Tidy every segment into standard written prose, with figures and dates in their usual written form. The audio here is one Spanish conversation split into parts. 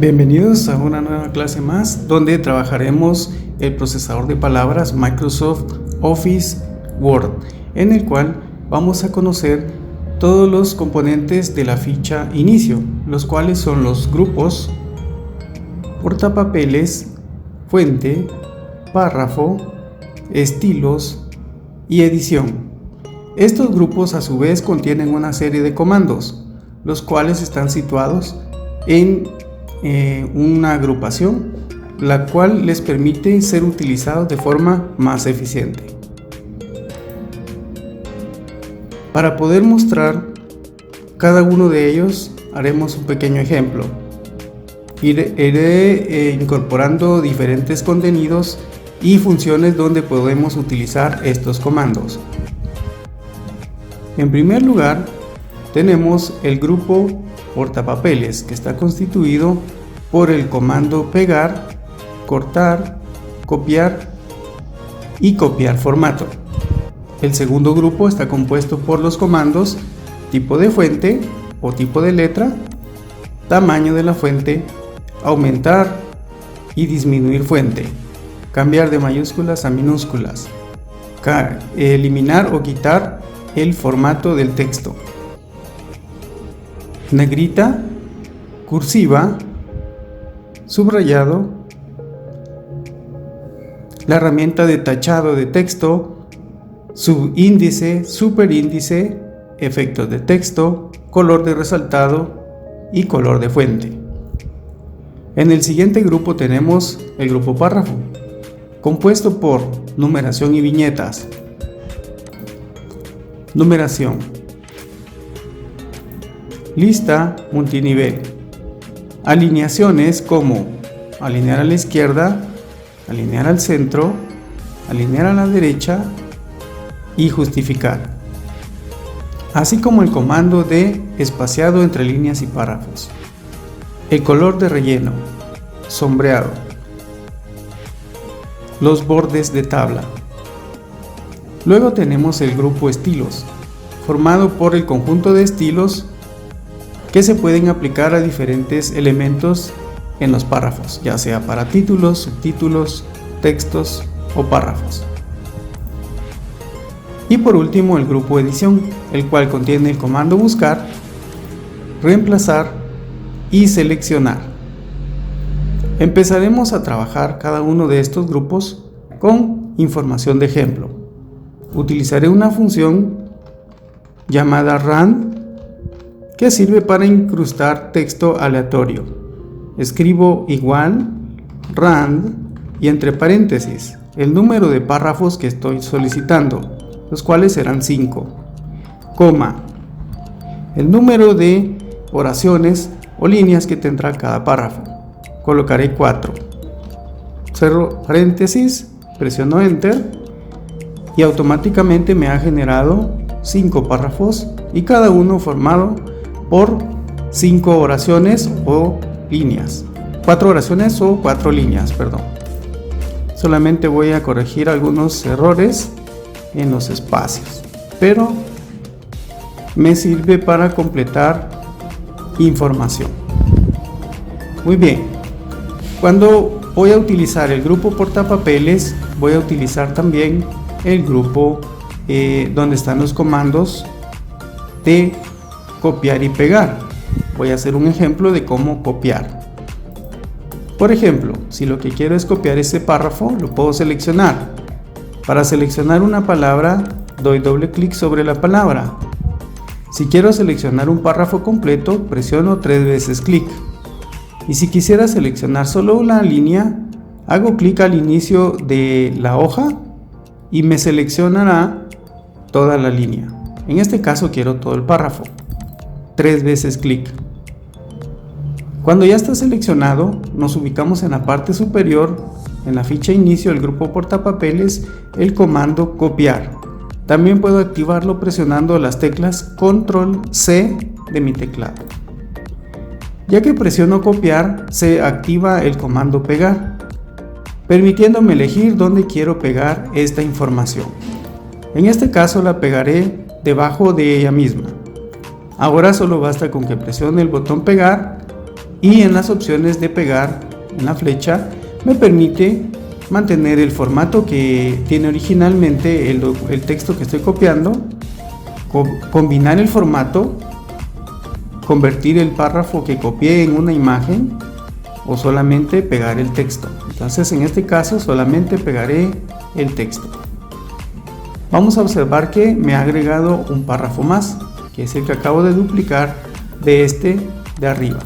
Bienvenidos a una nueva clase más donde trabajaremos el procesador de palabras Microsoft Office Word, en el cual vamos a conocer todos los componentes de la ficha inicio, los cuales son los grupos, portapapeles, fuente, párrafo, estilos y edición. Estos grupos a su vez contienen una serie de comandos, los cuales están situados en una agrupación, la cual les permite ser utilizados de forma más eficiente. Para poder mostrar cada uno de ellos, haremos un pequeño ejemplo. Iré incorporando diferentes contenidos y funciones donde podemos utilizar estos comandos. En primer lugar, tenemos el grupo portapapeles, que está constituido por el comando pegar, cortar, copiar y copiar formato. El segundo grupo está compuesto por los comandos tipo de fuente o tipo de letra, tamaño de la fuente, aumentar y disminuir fuente, cambiar de mayúsculas a minúsculas, eliminar o quitar el formato del texto, negrita, cursiva, subrayado, la herramienta de tachado de texto, subíndice, superíndice, efectos de texto, color de resaltado y color de fuente. En el siguiente grupo tenemos el grupo párrafo, compuesto por numeración y viñetas. Numeración. Lista multinivel. Alineaciones como alinear a la izquierda, alinear al centro, alinear a la derecha y justificar. Así como el comando de espaciado entre líneas y párrafos. El color de relleno, sombreado. Los bordes de tabla. Luego tenemos el grupo estilos, formado por el conjunto de estilos que se pueden aplicar a diferentes elementos en los párrafos, ya sea para títulos, subtítulos, textos o párrafos. Y por último el grupo edición, el cual contiene el comando buscar, reemplazar y seleccionar. Empezaremos a trabajar cada uno de estos grupos con información de ejemplo. Utilizaré una función llamada rand que sirve para incrustar texto aleatorio. Escribo igual rand y entre paréntesis el número de párrafos que estoy solicitando, los cuales serán 5, coma, el número de oraciones o líneas que tendrá cada párrafo. Colocaré 4. Cerro paréntesis, presiono enter y automáticamente me ha generado 5 párrafos y cada uno formado por 5 oraciones o líneas. 4 oraciones o 4 líneas, perdón. Solamente voy a corregir algunos errores en los espacios, pero me sirve para completar información. Muy bien. Cuando voy a utilizar el grupo portapapeles, voy a utilizar también el grupo donde están los comandos de copiar y pegar. Voy a hacer un ejemplo de cómo copiar. Por ejemplo, si lo que quiero es copiar este párrafo, lo puedo seleccionar. Para seleccionar una palabra, doy doble clic sobre la palabra. Si quiero seleccionar un párrafo completo, presiono 3 veces clic. Y si quisiera seleccionar solo una línea, hago clic al inicio de la hoja y me seleccionará toda la línea. En este caso quiero todo el párrafo. 3 veces clic. Cuando ya está seleccionado, nos ubicamos en la parte superior, en la ficha inicio del grupo portapapeles, el comando copiar. También puedo activarlo presionando las teclas Control C de mi teclado. Ya que presiono copiar, se activa el comando pegar, permitiéndome elegir dónde quiero pegar esta información. En este caso la pegaré debajo de ella misma. Ahora solo basta con que presione el botón pegar y en las opciones de pegar en la flecha me permite mantener el formato que tiene originalmente el texto que estoy copiando, combinar el formato, convertir el párrafo que copié en una imagen o solamente pegar el texto. Entonces en este caso solamente pegaré el texto. Vamos a observar que me ha agregado un párrafo más, que es el que acabo de duplicar de este de arriba.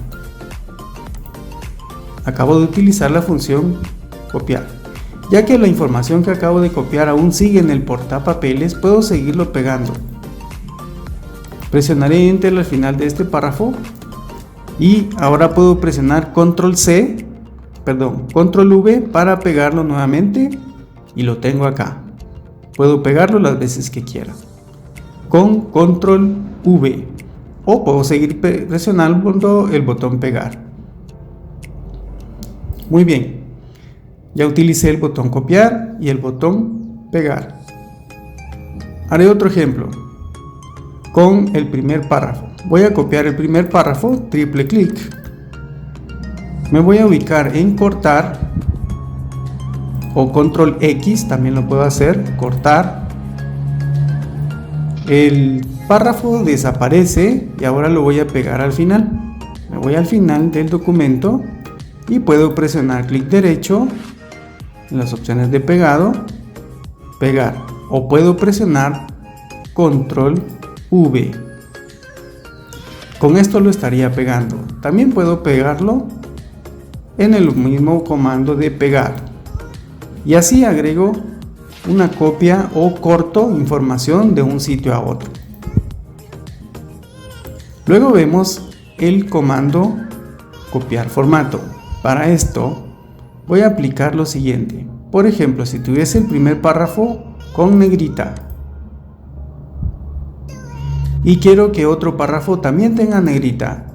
Acabo de utilizar la función copiar. Ya que la información que acabo de copiar aún sigue en el portapapeles, puedo seguirlo pegando. Presionaré Enter al final de este párrafo y ahora puedo presionar Control V para pegarlo nuevamente y lo tengo acá. Puedo pegarlo las veces que quiera con Control V o puedo seguir presionando el botón pegar. Muy bien, ya utilicé el botón copiar y el botón pegar. Haré otro ejemplo con el primer párrafo. Voy a copiar el primer párrafo, triple clic. Me voy a ubicar en cortar o control X, también lo puedo hacer, cortar. El párrafo desaparece y ahora lo voy a pegar al final. Me voy al final del documento y puedo presionar clic derecho en las opciones de pegado, pegar, o puedo presionar control V. Con esto lo estaría pegando. También puedo pegarlo en el mismo comando de pegar. Y así agrego una copia o corto información de un sitio a otro. Luego vemos el comando copiar formato. Para esto voy a aplicar lo siguiente. Por ejemplo, si tuviese el primer párrafo con negrita y quiero que otro párrafo también tenga negrita,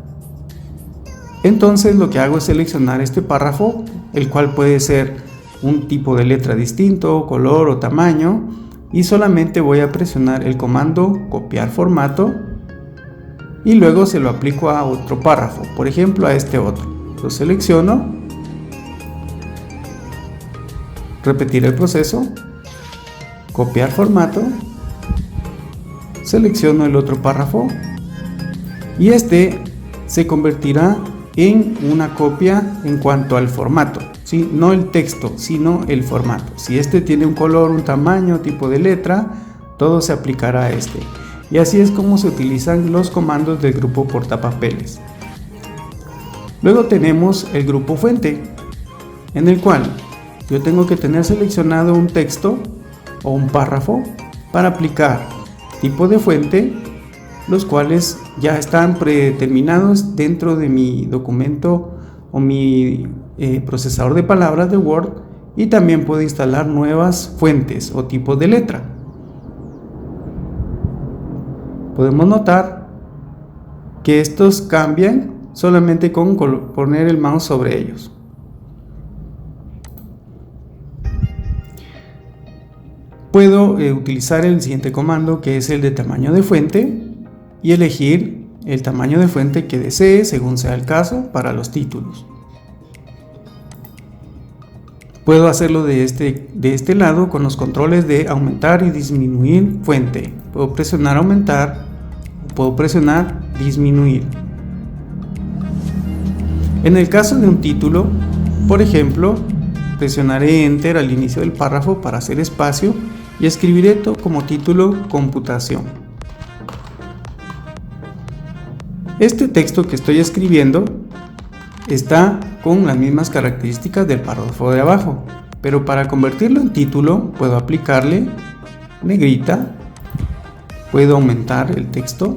entonces lo que hago es seleccionar este párrafo, el cual puede ser un tipo de letra distinto, color o tamaño, y solamente voy a presionar el comando copiar formato y luego se lo aplico a otro párrafo, por ejemplo a este otro. Lo selecciono, repetir el proceso, copiar formato, selecciono el otro párrafo y este se convertirá en una copia en cuanto al formato, ¿sí? No el texto, sino el formato. Si este tiene un color, un tamaño, tipo de letra, todo se aplicará a este. Y así es como se utilizan los comandos del grupo portapapeles. Luego tenemos el grupo fuente, en el cual yo tengo que tener seleccionado un texto o un párrafo para aplicar tipo de fuente, los cuales ya están predeterminados dentro de mi documento o mi procesador de palabras de Word, y también puedo instalar nuevas fuentes o tipos de letra. Podemos notar que estos cambian solamente con poner el mouse sobre ellos. Puedo utilizar el siguiente comando, que es el de tamaño de fuente, y elegir el tamaño de fuente que desee según sea el caso para los títulos. Puedo hacerlo de este lado con los controles de aumentar y disminuir fuente. Puedo presionar aumentar, puedo presionar disminuir. En el caso de un título, por ejemplo, presionaré Enter al inicio del párrafo para hacer espacio y escribiré como título computación. Este texto que estoy escribiendo está con las mismas características del párrafo de abajo, pero para convertirlo en título puedo aplicarle negrita, puedo aumentar el texto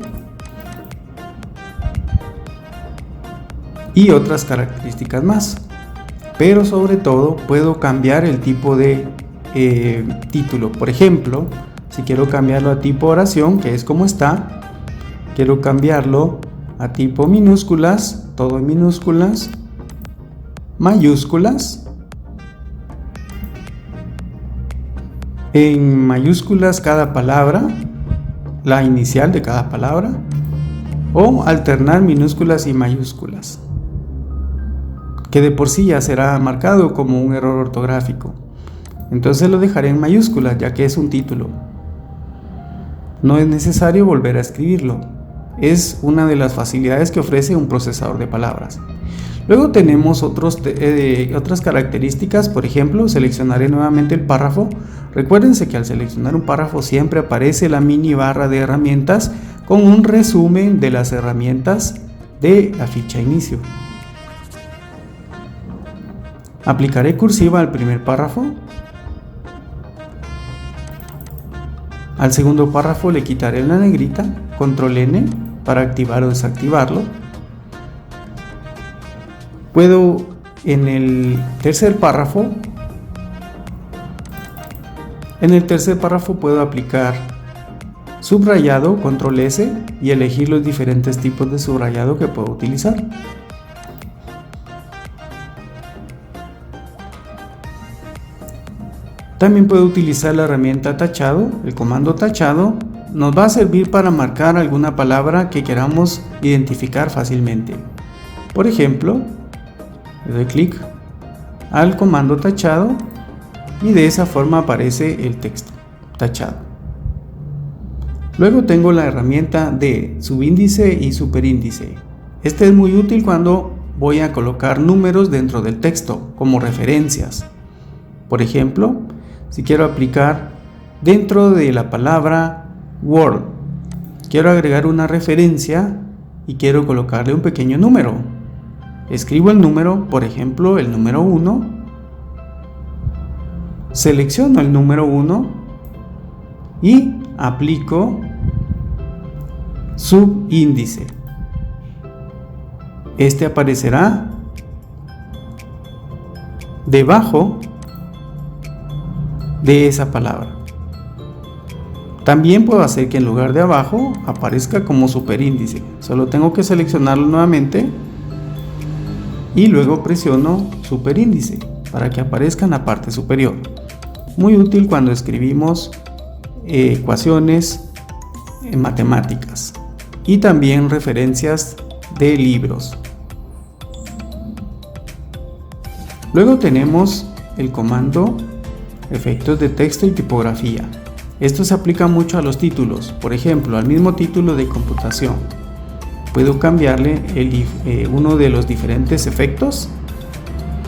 y otras características más, pero sobre todo puedo cambiar el tipo de título. Por ejemplo, si quiero cambiarlo a tipo oración, que es como está, quiero cambiarlo a tipo minúsculas, todo en minúsculas, mayúsculas, en mayúsculas cada palabra, la inicial de cada palabra, o alternar minúsculas y mayúsculas. que de por sí ya será marcado como un error ortográfico. Entonces lo dejaré en mayúsculas, ya que es un título. No es necesario volver a escribirlo. Es una de las facilidades que ofrece un procesador de palabras. Luego tenemos otras características. Por ejemplo, seleccionaré nuevamente el párrafo. Recuérdense que al seleccionar un párrafo siempre aparece la mini barra de herramientas con un resumen de las herramientas de la ficha inicio. Aplicaré cursiva al primer párrafo. Al segundo párrafo le quitaré la negrita, control N para activar o desactivarlo. Puedo en el tercer párrafo puedo aplicar subrayado, control S, y elegir los diferentes tipos de subrayado que puedo utilizar. También puedo utilizar la herramienta tachado. El comando tachado nos va a servir para marcar alguna palabra que queramos identificar fácilmente. Por ejemplo, le doy clic al comando tachado y de esa forma aparece el texto tachado. Luego tengo la herramienta de subíndice y superíndice. Este es muy útil cuando voy a colocar números dentro del texto como referencias. Por ejemplo, si quiero aplicar dentro de la palabra Word, quiero agregar una referencia y quiero colocarle un pequeño número. Escribo el número, por ejemplo, el número 1. Selecciono el número 1 y aplico subíndice. Este aparecerá debajo de esa palabra. También puedo hacer que en lugar de abajo aparezca como superíndice. Solo tengo que seleccionarlo nuevamente y luego presiono superíndice para que aparezca en la parte superior. Muy útil cuando escribimos ecuaciones en matemáticas y también referencias de libros. Luego tenemos el comando efectos de texto y tipografía. Esto se aplica mucho a los títulos. Por ejemplo, al mismo título de computación puedo cambiarle uno de los diferentes efectos.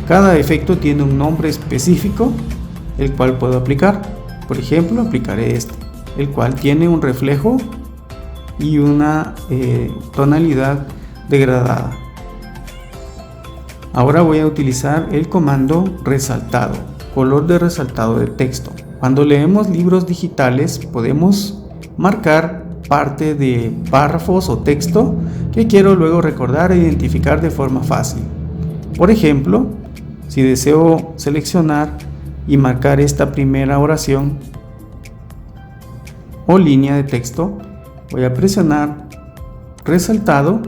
Cada efecto tiene un nombre específico el cual puedo aplicar. Por ejemplo, aplicaré este, el cual tiene un reflejo y una tonalidad degradada. Ahora voy a utilizar el comando resaltado, color de resaltado de texto. Cuando leemos libros digitales podemos marcar parte de párrafos o texto que quiero luego recordar e identificar de forma fácil. Por ejemplo, si deseo seleccionar y marcar esta primera oración o línea de texto, voy a presionar resaltado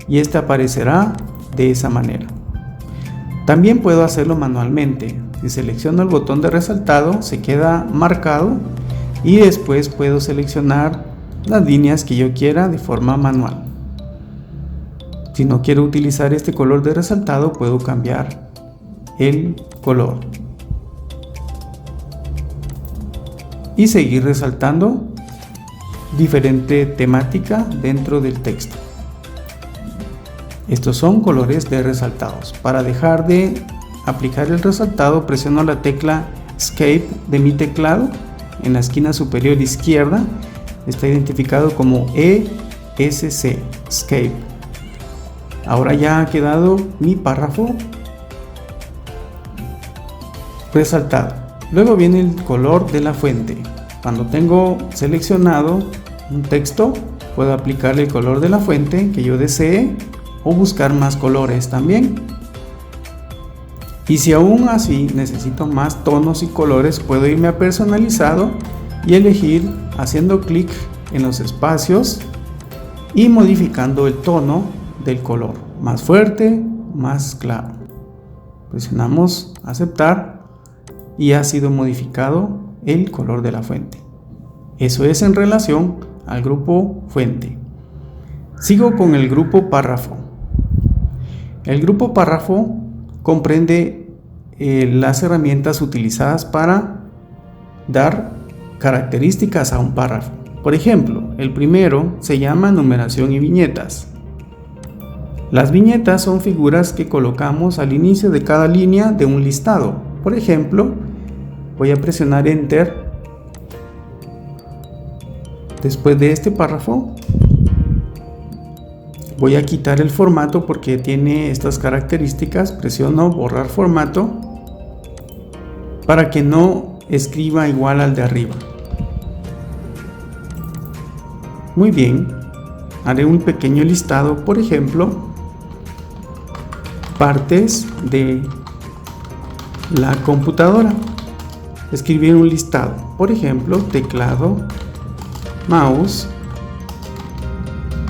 y este aparecerá de esa manera. También puedo hacerlo manualmente. Si selecciono el botón de resaltado, se queda marcado y después puedo seleccionar las líneas que yo quiera de forma manual. Si no quiero utilizar este color de resaltado, puedo cambiar el color y seguir resaltando diferente temática dentro del texto. Estos son colores de resaltados. Para dejar de aplicar el resaltado, presiono la tecla Escape de mi teclado. En la esquina superior izquierda está identificado como ESC, Escape. Ahora ya ha quedado mi párrafo resaltado. Luego viene el color de la fuente. Cuando tengo seleccionado un texto, puedo aplicarle el color de la fuente que yo desee o buscar más colores también. Y si aún así necesito más tonos y colores, puedo irme a personalizado y elegir haciendo clic en los espacios y modificando el tono del color, más fuerte, más claro. Presionamos aceptar y ha sido modificado el color de la fuente. Eso es en relación al grupo fuente. Sigo con el grupo párrafo. El grupo párrafo comprende las herramientas utilizadas para dar características a un párrafo. Por ejemplo, el primero se llama numeración y viñetas. Las viñetas son figuras que colocamos al inicio de cada línea de un listado. Por ejemplo, voy a presionar Enter. Después de este párrafo, voy a quitar el formato porque tiene estas características. Presiono borrar formato para que no escriba igual al de arriba. Muy bien, haré un pequeño listado, por ejemplo, partes de la computadora. Escribir un listado, por ejemplo, teclado, mouse,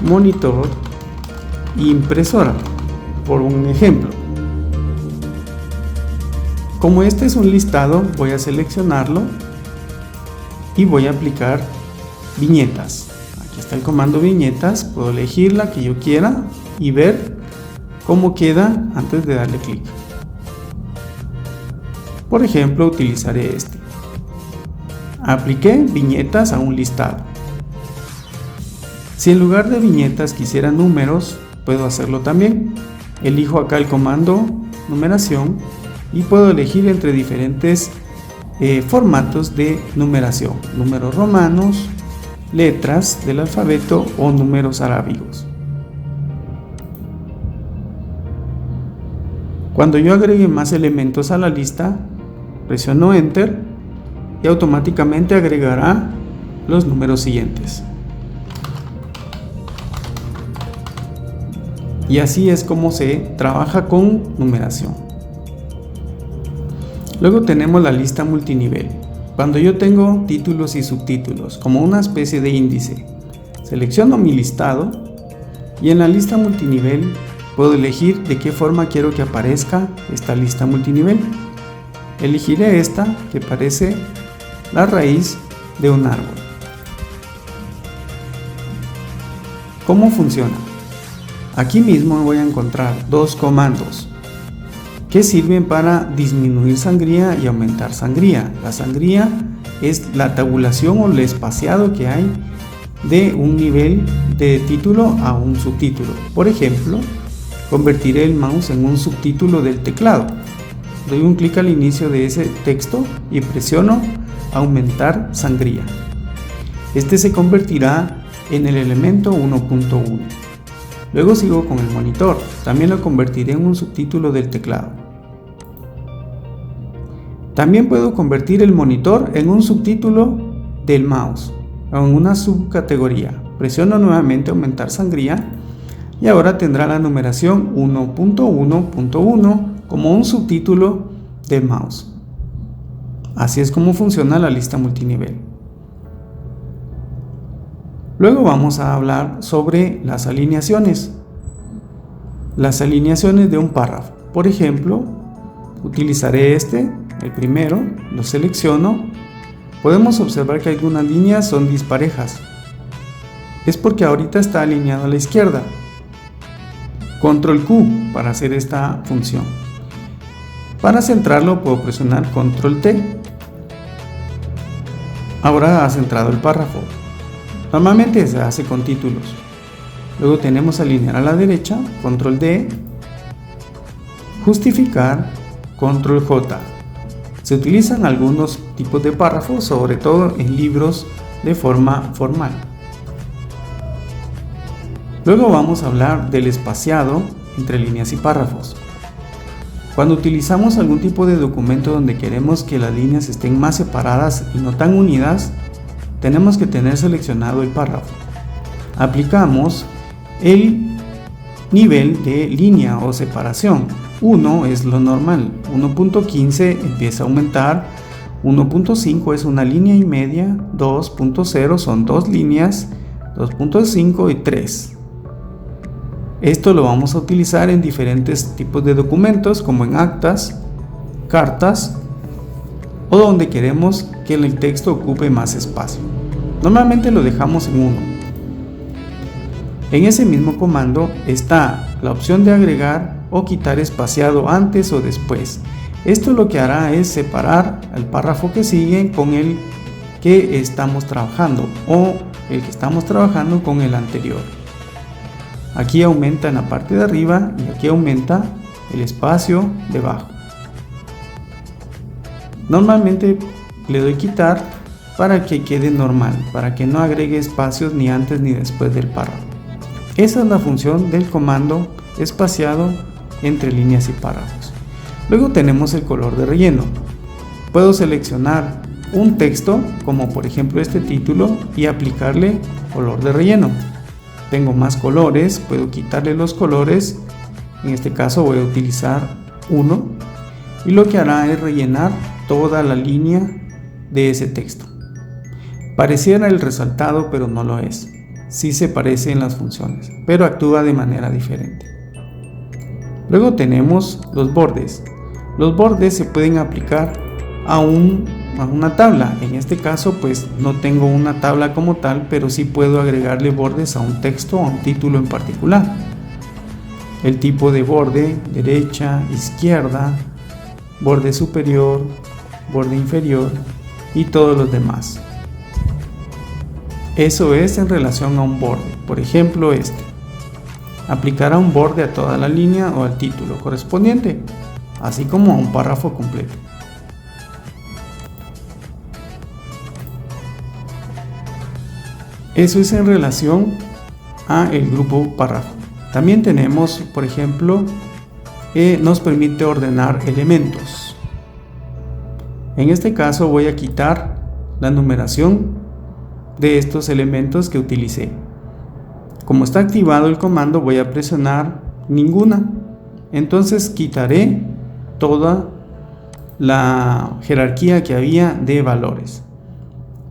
monitor, impresora, por un ejemplo. Como este es un listado, voy a seleccionarlo y voy a aplicar viñetas. Aquí está el comando viñetas, puedo elegir la que yo quiera y ver cómo queda antes de darle clic. Por ejemplo, utilizaré este. Apliqué viñetas a un listado. Si en lugar de viñetas quisiera números, puedo hacerlo también. Elijo acá el comando numeración y puedo elegir entre diferentes formatos de numeración: números romanos, letras del alfabeto o números arábigos. Cuando yo agregue más elementos a la lista, presiono Enter y automáticamente agregará los números siguientes. Y así es como se trabaja con numeración. Luego tenemos la lista multinivel. Cuando yo tengo títulos y subtítulos como una especie de índice, selecciono mi listado y en la lista multinivel puedo elegir de qué forma quiero que aparezca esta lista multinivel. Elegiré esta que parece la raíz de un árbol. ¿Cómo funciona? Aquí mismo voy a encontrar dos comandos que sirven para disminuir sangría y aumentar sangría. La sangría es la tabulación o el espaciado que hay de un nivel de título a un subtítulo. Por ejemplo, convertiré el mouse en un subtítulo del teclado. Doy un clic al inicio de ese texto y presiono aumentar sangría. Este se convertirá en el elemento 1.1. Luego sigo con el monitor. También lo convertiré en un subtítulo del teclado. También puedo convertir el monitor en un subtítulo del mouse o en una subcategoría. Presiono nuevamente aumentar sangría y ahora tendrá la numeración 1.1.1 como un subtítulo del mouse. Así es como funciona la lista multinivel. Luego vamos a hablar sobre las alineaciones. Las alineaciones de un párrafo. Por ejemplo, utilizaré el primero, lo selecciono. Podemos observar que algunas líneas son disparejas. Es porque ahorita está alineado a la izquierda. Control Q para hacer esta función. Para centrarlo puedo presionar Control T. Ahora ha centrado el párrafo. Normalmente se hace con títulos. Luego tenemos alinear a la derecha, Control D, justificar, Control J. Se utilizan algunos tipos de párrafos, sobre todo en libros de forma formal. Luego vamos a hablar del espaciado entre líneas y párrafos. Cuando utilizamos algún tipo de documento donde queremos que las líneas estén más separadas y no tan unidas, tenemos que tener seleccionado el párrafo. Aplicamos el nivel de línea o separación. 1 es lo normal, 1.15 empieza a aumentar, 1.5 es una línea y media, 2.0 son dos líneas, 2.5 y 3. Esto lo vamos a utilizar en diferentes tipos de documentos, como en actas, cartas o donde queremos que el texto ocupe más espacio. Normalmente lo dejamos en 1. En ese mismo comando está la opción de agregar o quitar espaciado antes o después. Esto lo que hará es separar el párrafo que sigue con el que estamos trabajando o el que estamos trabajando con el anterior. Aquí aumenta en la parte de arriba y aquí aumenta el espacio debajo. Normalmente le doy quitar para que quede normal, para que no agregue espacios ni antes ni después del párrafo. Esa es la función del comando espaciado entre líneas y párrafos. Luego tenemos el color de relleno. Puedo seleccionar un texto, como por ejemplo este título, y aplicarle color de relleno. Tengo más colores, puedo quitarle los colores. En este caso voy a utilizar uno, y lo que hará es rellenar toda la línea de ese texto. Pareciera el resaltado, pero no lo es. Sí se parece en las funciones, pero actúa de manera diferente. Luego tenemos los bordes. Los bordes se pueden aplicar a una tabla. En este caso pues no tengo una tabla como tal, pero sí puedo agregarle bordes a un texto o a un título en particular. El tipo de borde: derecha, izquierda, borde superior, borde inferior y todos los demás. Eso es en relación a un borde. Por ejemplo, aplicará un borde a toda la línea o al título correspondiente, así como a un párrafo completo. Eso es en relación a el grupo párrafo. También tenemos, por ejemplo, nos permite ordenar elementos. En este caso voy a quitar la numeración de estos elementos que utilicé. Como está activado el comando, voy a presionar ninguna. Entonces quitaré toda la jerarquía que había de valores.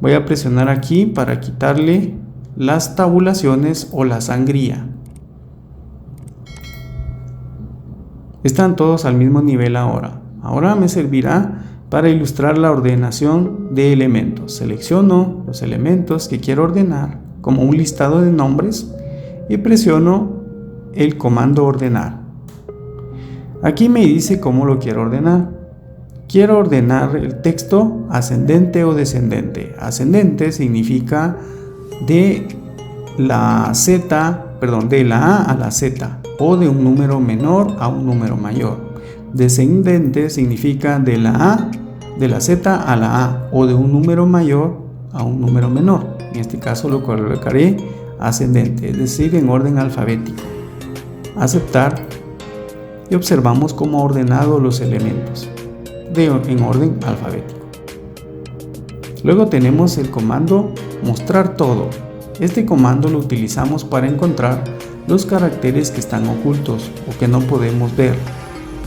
Voy a presionar aquí para quitarle las tabulaciones o la sangría. Están todos al mismo nivel ahora. Ahora me servirá para ilustrar la ordenación de elementos. Selecciono los elementos que quiero ordenar como un listado de nombres y presiono el comando ordenar. Aquí me dice cómo lo quiero ordenar. Quiero ordenar el texto ascendente o descendente. Ascendente significa de la A a la Z, o de un número menor a un número mayor. Descendente significa de la Z a la A, o de un número mayor a un número menor. En este caso lo colocaré ascendente, es decir, en orden alfabético. Aceptar, y observamos cómo ha ordenado los elementos en orden alfabético. Luego tenemos el comando mostrar todo. Este comando lo utilizamos para encontrar los caracteres que están ocultos o que no podemos ver.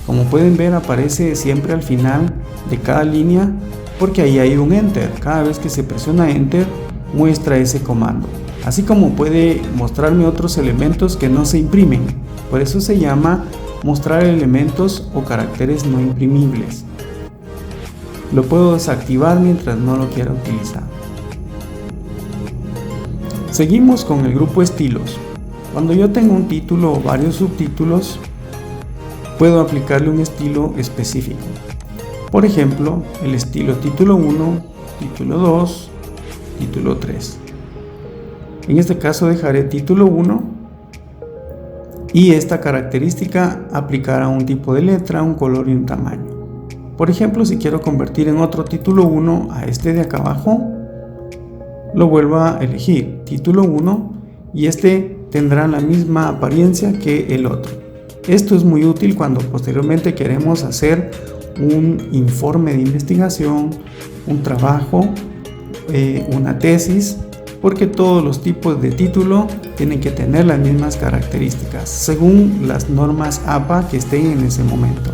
Como pueden ver, aparece siempre al final de cada línea porque ahí hay un enter. Cada vez que se presiona enter muestra ese comando, así como puede mostrarme otros elementos que no se imprimen. Por eso se llama mostrar elementos o caracteres no imprimibles. Lo puedo desactivar mientras no lo quiera utilizar. Seguimos con el grupo estilos. Cuando yo tengo un título o varios subtítulos, puedo aplicarle un estilo específico. Por ejemplo, el estilo título 1, título 2, título 3. En este caso dejaré título 1 y esta característica aplicará un tipo de letra, un color y un tamaño. Por ejemplo, si quiero convertir en otro título 1 a este de acá abajo, lo vuelvo a elegir, título 1, y este tendrá la misma apariencia que el otro. Esto es muy útil cuando posteriormente queremos hacer un informe de investigación, un trabajo, una tesis, porque todos los tipos de título tienen que tener las mismas características según las normas APA que estén en ese momento.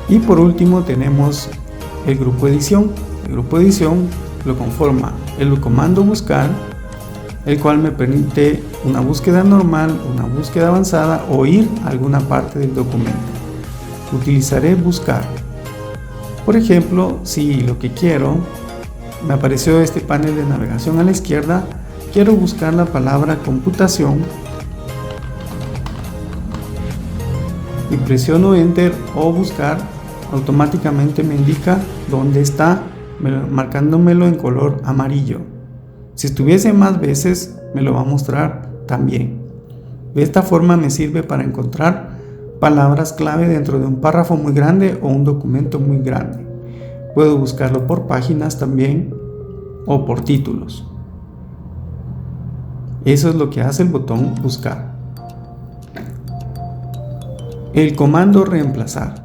Y por último tenemos el grupo edición. El grupo edición lo conforma el comando buscar, el cual me permite una búsqueda normal, una búsqueda avanzada o ir a alguna parte del documento. Utilizaré buscar. Por ejemplo, si lo que quiero, me apareció este panel de navegación a la izquierda, quiero buscar la palabra computación, y presiono Enter o buscar, automáticamente me indica dónde está, marcándomelo en color amarillo. Si estuviese más veces, me lo va a mostrar también. De esta forma me sirve para encontrar palabras clave dentro de un párrafo muy grande o un documento muy grande. Puedo buscarlo por páginas también o por títulos. Eso es lo que hace el botón buscar. El comando reemplazar.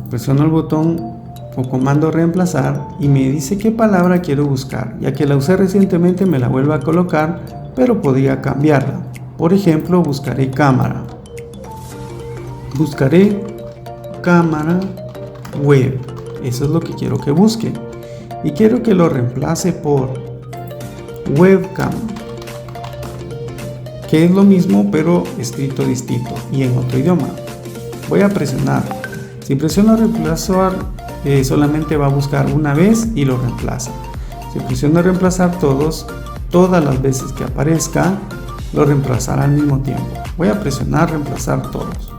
Presiono el botón o comando reemplazar y me dice qué palabra quiero buscar. Ya que la usé recientemente me la vuelvo a colocar, pero podría cambiarla. Por ejemplo, buscaré cámara. Buscaré cámara web. Eso es lo que quiero que busque. Y quiero que lo reemplace por webcam, que es lo mismo pero escrito distinto y en otro idioma. Voy a presionar. Si presiono reemplazar, solamente va a buscar una vez y lo reemplaza. Si presiono reemplazar todas las veces que aparezca, lo reemplazará al mismo tiempo. Voy a presionar reemplazar todos.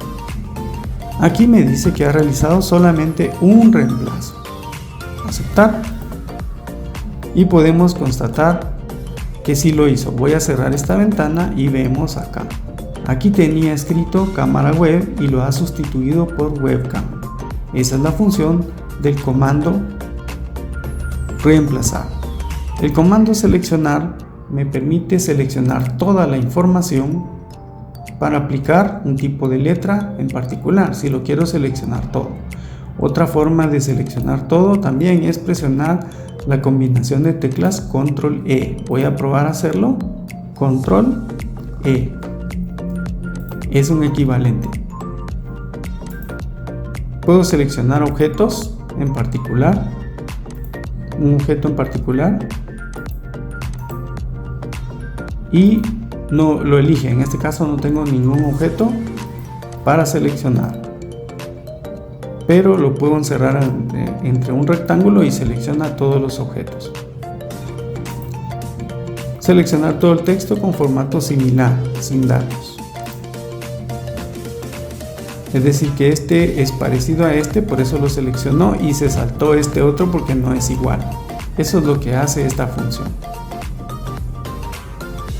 Aquí me dice que ha realizado solamente un reemplazo. Aceptar. Y podemos constatar que sí lo hizo. Voy a cerrar esta ventana y vemos acá. Aquí tenía escrito cámara web y lo ha sustituido por webcam. Esa es la función del comando reemplazar. El comando seleccionar me permite seleccionar toda la información para aplicar un tipo de letra en particular, si lo quiero seleccionar todo. Otra forma de seleccionar todo también es presionar la combinación de teclas Control E. Voy a probar a hacerlo. Control E. Es un equivalente. Puedo seleccionar objetos en particular. Un objeto en particular. Y no lo elige. En este caso no tengo ningún objeto para seleccionar, pero lo puedo encerrar entre un rectángulo y selecciona todos los objetos. Seleccionar todo el texto con formato similar, sin datos. Es decir que este es parecido a este, por eso lo seleccionó y se saltó este otro porque no es igual. Eso es lo que hace esta función.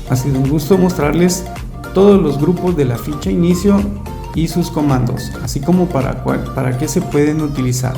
Ha sido un gusto mostrarles todos los grupos de la ficha inicio y sus comandos, así como para qué se pueden utilizar.